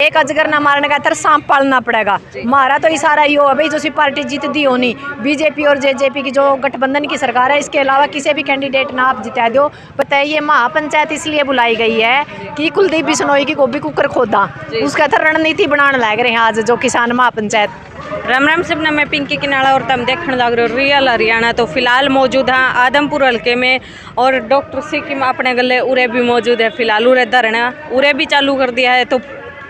एक अजगर ना मारने का सांप पालना पड़ेगा। हमारा तो इशारा ये हो भाई, जो पार्टी जीत दी होनी बीजेपी और जेजेपी की जो गठबंधन की सरकार है, इसके अलावा किसी भी कैंडिडेट ना आप जिता दो। बताइए, महापंचायत इसलिए बुलाई गई है कि कुलदीप बिश्नोई की गोभी कुकर खोदा, उसका तो रणनीति बनाने लग रहे हैं आज जो किसान महापंचायत। राम राम सबने, मैं पिंकी किनाड़ा और तुम देखने लग रहे हो रियल हरियाणा। तो फिलहाल मौजूद है आदमपुर हल्के में और डॉक्टर सिक्किम अपने गले उरे भी मौजूद है। फिलहाल उरे धरना उरे भी चालू कर दिया है। तो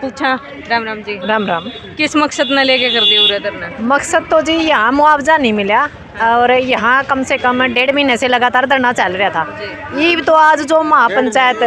पूछा, राम राम जी। राम राम। किस मकसद ने लेके कर दिया उरे धरना? मकसद तो जी यहाँ मुआवजा नहीं मिला और यहाँ कम से कम 1.5 महीने से लगातार धरना चल रहा था। ये तो आज जो महापंचायत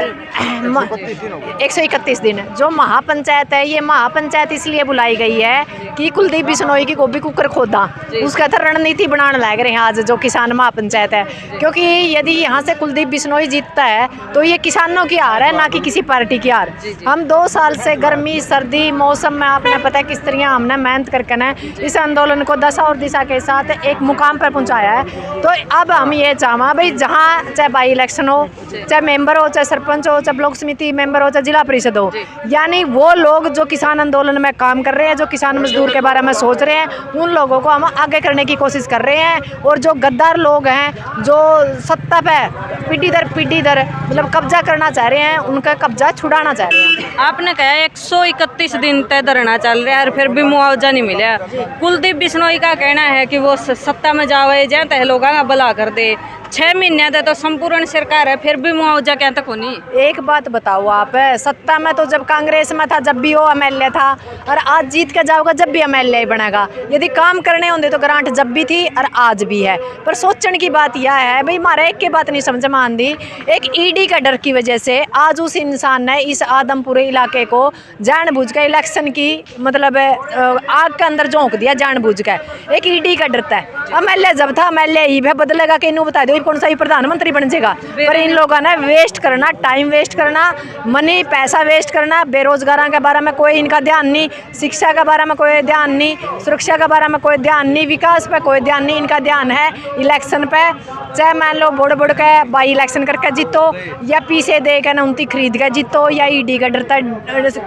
131 दिन जो महापंचायत है, ये महापंचायत इसलिए बुलाई गई है कि कुलदीप बिश्नोई की गोभी कुकर खोदा, उसका तो रणनीति बनाने लग रहे हैं आज जो किसान महापंचायत है। क्योंकि यदि यहाँ से कुलदीप बिश्नोई जीतता है तो ये किसानों की हार है, ना कि किसी पार्टी की हार। हम 2 साल से गर्मी सर्दी मौसम में आपने पता है किस तरह हमने मेहनत करके ना इस आंदोलन को दशा और दिशा के साथ एक मुकाम पर पहुंचाया है। तो अब हम ये चाहवा भाई, जहाँ चाहे बाई इलेक्शन हो, चाहे मेंबर हो, चाहे सरपंच हो, चाहे ब्लॉक समिति मेंबर हो, चाहे जिला परिषद हो, यानी वो लोग जो किसान आंदोलन में काम कर रहे हैं, जो किसान मजदूर के बारे में सोच रहे हैं, उन लोगों को हम आगे करने की कोशिश कर रहे हैं। और जो गद्दार लोग हैं जो सत्ता पे पीढ़ी दर मतलब कब्जा करना चाह रहे हैं, उनका कब्जा छुड़ाना चाह रहे हैं। आपने कहा 131 दिन तक धरना चल रहा है और फिर भी मुआवजा नहीं मिला। कुलदीप बिश्नोई का कहना है कि वो सत्ता में जावे जहाँ तक लोगों का भला कर दे। 6 महीने तक तो संपूर्ण सरकार है, फिर भी मुआवजा क्या तक होनी? एक बात बताओ आप, सत्ता में तो जब कांग्रेस में था जब भी वो एमएलए था, और आज जीत के जाओगा जब भी एमएलए बनेगा। यदि काम करने होंगे तो ग्रांट जब भी थी और आज भी है। पर सोचने की बात यह है भाई, हमारा एक की बात नहीं समझ में आंदी, एक ईडी का डर की वजह से आज उस इंसान ने इस आदमपुर इलाके को जानबूझ के इलेक्शन की मतलब आग के अंदर झोंक दिया जानबूझ के। एक ईडी का डरता है। एमएलए जब था एमएलए ही बदलेगा कि इन्हों बता दो कौन सा ही प्रधानमंत्री बन जाएगा। पर इन लोगों ने वेस्ट करना, टाइम वेस्ट करना, मनी पैसा वेस्ट करना। बेरोजगारों के बारे में कोई इनका ध्यान नहीं, शिक्षा के बारे में कोई ध्यान नहीं, सुरक्षा के बारे में कोई ध्यान नहीं, विकास पे कोई ध्यान नहीं। इनका ध्यान है इलेक्शन पे। चाहे मान लो बुड़ के बाई इलेक्शन करके जीतो, या पीछे दे के नौती खरीद के जीतो, या ईडी का डरता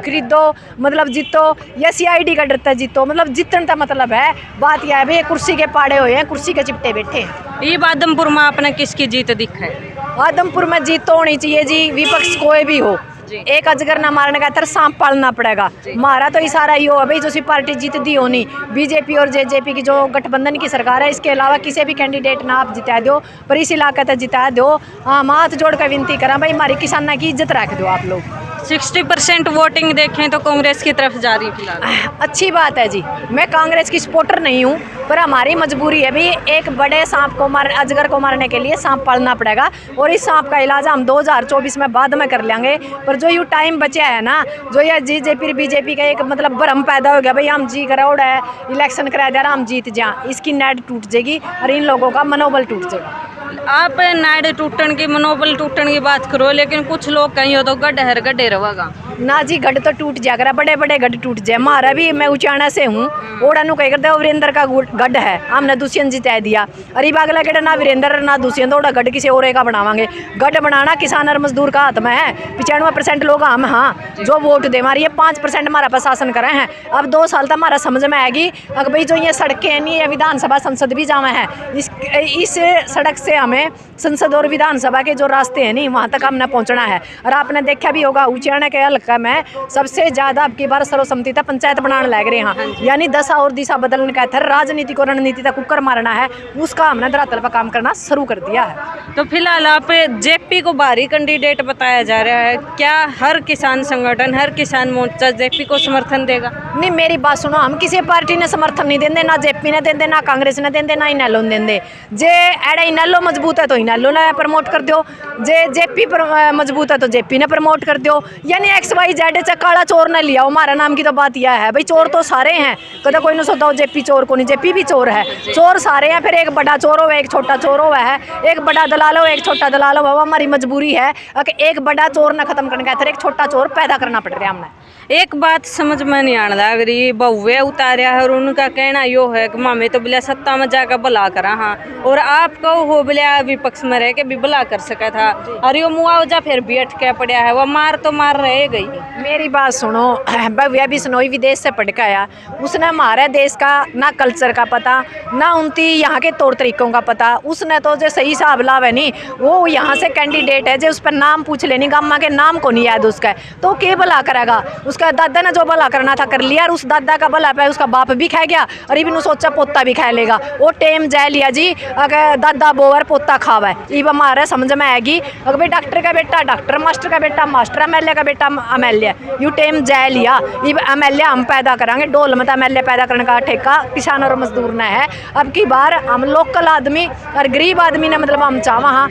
खरीदो मतलब जीतो, या सीआईडी का डरता जीतो। मतलब जीतने का मतलब है। बात यह है भाई, कुर्सी के पाड़े हुए हैं, कुर्सी के चिपटे बैठे हैं। ये आदमपुर में आपने किसकी जीत दिखा है? आदमपुर में जीत तो होनी चाहिए जी, विपक्ष कोई भी हो। एक अजगर ना मारने का सांप पालना पड़ेगा। हमारा तो इशारा ये हो भाई, जो पार्टी जीत दी होनी बीजेपी और जेजेपी की जो गठबंधन की सरकार है, इसके अलावा किसी भी कैंडिडेट ना आप जिता दो, पर इस इलाके तक जिता दो। हाँ, हाथ जोड़ कर विनती करा भाई, हमारी किसाना की इज्जत रख दो आप लोग। 60% वोटिंग देखें तो कांग्रेस की तरफ जा रही है फिलहाल। अच्छी बात है जी, मैं कांग्रेस की सपोर्टर नहीं हूँ, पर हमारी मजबूरी है भी, एक बड़े सांप को अजगर को मारने के लिए सांप पालना पड़ेगा। और इस सांप का इलाज हम 2024 में बाद में कर लेंगे। पर जो ये टाइम बचा है ना, जो ये जेजेपी बीजेपी का एक मतलब भ्रम पैदा हो गया भाई, हम जी करोड़ है इलेक्शन करा दे रहा हम जीत जा, इसकी नाड़ टूट जाएगी और इन लोगों का मनोबल टूट जाएगा। आप नाड़ टूटन की मनोबल टूटन की बात करो, लेकिन कुछ लोग कहीं हो तो गड्ढे रहेगा ना जी। गढ़ तो टूट जाएगा, बड़े बड़े गढ़ टूट जाए। हमारा भी, मैं उचाना से हूँ, ओड़ा नु कह करते वीरेंद्र का गढ़ है, हमने दुष्यंत जिता दिया। अरे बागला गढ़ ना वीरेंद्र ना दुष्यंत, ओड़ा गढ़ किसी और का बनावांगे। गढ़ बनाना किसान और मजदूर का हाथ में है। 95% लोग हम हाँ जो वोट दे हमारी, ये 5% हमारा प्रशासन करे हैं। अब 2 साल तक हमारा समझ में आएगी अगर भाई जो ये सड़कें नहीं है, विधानसभा संसद भी जावे हैं, इस सड़क से हमें संसद और विधानसभा के जो रास्ते हैं नहीं, वहाँ तक हमने पहुँचना है। और आपने देखा भी होगा उचाना के हल्का में सबसे ज्यादा अब की बार सर्वसम्मति तक पंचायत बनाने लग रहे हैं। यानी दशा और दिशा बदलने का था, राजनीति को रणनीति तक कुकर मारना है, उसका हमने धरातल पर काम करना शुरू कर दिया है। तो फिलहाल आप जेपी को भारी कैंडिडेट बताया जा रहा है, क्या हर किसान संगठन, हर किसान मोर्चा जेपी को समर्थन देगा? नहीं, मेरी बात सुनो, हम किसी पार्टी ने समर्थन नहीं देंगे, ना जेपी ने देंगे, ना कांग्रेस ने देंगे, ना इनेलो ने देंगे। जे एडा इनेलो मजबूत है तो इनेलो ने प्रमोट कर दो, जे जेपी मजबूत है तो जेपी ने प्रमोट कर दो। यानी XYZ काला चोर ने लिया हमारा नाम की तो बात यह है भाई, चोर तो सारे हैं। कदा कोई न सोता हो जेपी चोर को नहीं, जेपी भी चोर है, चोर सारे हैं। फिर एक बड़ा चोर हो, एक छोटा चोर हुआ है, एक बड़ा दलाल हो, एक छोटा दलाल हो। हमारी मजबूरी है कि एक बड़ा चोर न खत्म करने का फिर एक छोटा चोर पैदा करना पड़ रहा है हमने। एक बात समझ में नहीं आने लग रही, बहुए उतारा है और उनका कहना यो है कि मामे तो बिला सत्ता में जाकर भला करा। हाँ, और आपको हो बिला विपक्ष में रह के भी भला कर सका था, और यो मुआवजा फिर भी अटके पड़ा है, वो मार तो मार रहेगा चाहिए। मेरी बात सुनो, भव्या बिश्नोई विदेश से पढ़ के आया, उसने हमारे देश का ना कल्चर का पता, ना उनकी यहाँ के तौर तरीकों का पता। उसने तो जो सही हिसाब लावे नहीं, वो यहाँ से कैंडिडेट है जो उस पर नाम पूछ लेनी, गामा के नाम को नहीं याद उसका, तो के भला करेगा। उसका दादा ने जो भला करना था कर लिया, और उस दादा का भला पे उसका बाप भी खा गया, और इवन सोचा पोता भी खा लेगा। वो टेम जय लिया जी, अगर दादा बोवर पोता खावा, ये हमारे समझ में आएगी। अगर भाई डॉक्टर का बेटा डॉक्टर, मास्टर का बेटा मास्टर, MLA का बेटा MLA, यू टेम जय लिया। ये MLA हम पैदा करांगे, डोल में MLA पैदा करने का ठेका किसान और मजदूर ने है। अब की बार हम लोकल आदमी और गरीब आदमी ने मतलब हम चाह वहाँ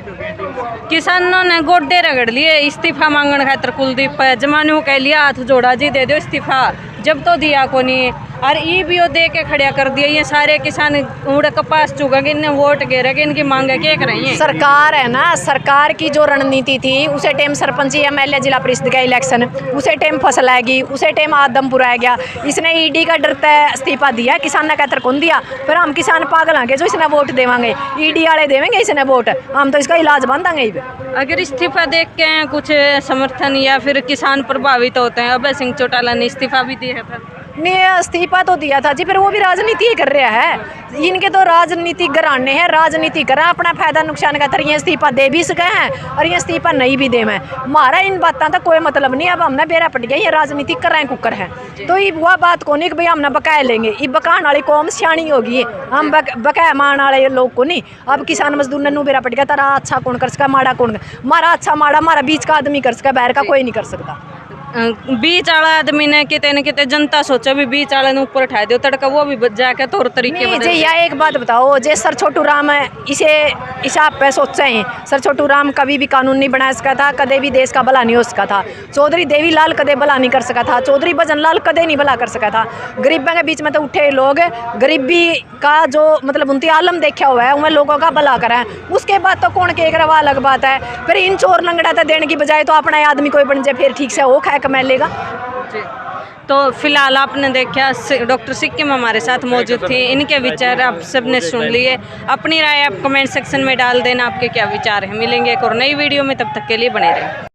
किसानों ने गोड्डे रगड़ लिए इस्तीफा मांगने खातर कुलदीप जमाने कह लिया हाथ जोड़ा जी दे दो इस्तीफा, जब तो दिया को नहीं, और ई भी दे के खड़िया कर दिया। ये सारे किसान उड़े कपास चुगेंगे, इन्हें वोट घेरेंगे, इनकी मांगे क्या कर रही है सरकार है ना। सरकार की जो रणनीति थी, उसे टाइम सरपंची MLA जिला परिषद का इलेक्शन, उसे टाइम फसल आएगी, उसे टाइम आदमपुर आ गया। इसने ED का डरता इस्तीफा दिया, किसान ने कहकर कौन दिया। फिर हम किसान पागल होंगे जो इसने वोट देवांगे, ED वाले देवेंगे इसने वोट, हम तो इसका इलाज बांधेंगे। अगर इस्तीफा देख के कुछ समर्थन या फिर किसान प्रभावित होते हैं। अभय सिंह चौटाला ने इस्तीफा भी दिया था। ने इस्तीफा तो दिया था जी, फिर वो भी राजनीति ही कर रहा है। इनके तो राजनीति घराने हैं, राजनीति करें अपना फायदा नुकसान का। ये इस्तीफा दे भी सके हैं और ये इस्तीफा नहीं भी दे। मैं हमारा इन बातों का कोई मतलब नहीं। अब हमने बेरा पट गया, ये राजनीति कर रहे हैं कुकर है, तो ये वह बात को नहीं कि भाई हमने बकाया लेंगे। ये बकान वाली कौम सियाणी होगी, हम बकाया मान वाले लोग को नहीं। अब किसान मजदूर ने बेरा पट गया, तारा अच्छा कौन कर सका, माड़ा कौन, मारा अच्छा माड़ा मारा बीच का आदमी कर सका, बाहर का कोई नहीं कर सकता। बीच वाला आदमी ने कितने न कितने जनता सोचा भी बीच वाले ने ऊपर उठा दो तड़का, वो भी बच जाके तौर तरीके नहीं जी। या एक बात बताओ, जे सर छोटू राम है, इसे हिसाब पे सोचे हैं। सर छोटू राम कभी भी कानून नहीं बना सका था, कदे भी देश का भला नहीं हो सका था। चौधरी देवीलाल कदे भला नहीं कर सका था, चौधरी भजन लाल कदे नहीं भला कर सका था। गरीबों के बीच में तो उठे लोग, गरीबी का जो मतलब उनकी आलम देखा हुआ है, उनमें लोगों का भला करा है। उसके बाद तो कौन के करवा अलग बात है। फिर इन चोर लंगड़ा तो देने की बजाय तो अपना आदमी कोई बन जाए, फिर ठीक से वो खाए कमा लेगा। तो फिलहाल आपने देखा डॉक्टर सिक्किम हमारे साथ मौजूद थी, इनके विचार आप सबने सुन लिए। अपनी राय आप कमेंट सेक्शन में डाल देना, आपके क्या विचार हैं। मिलेंगे एक और नई वीडियो में, तब तक के लिए बने रहें।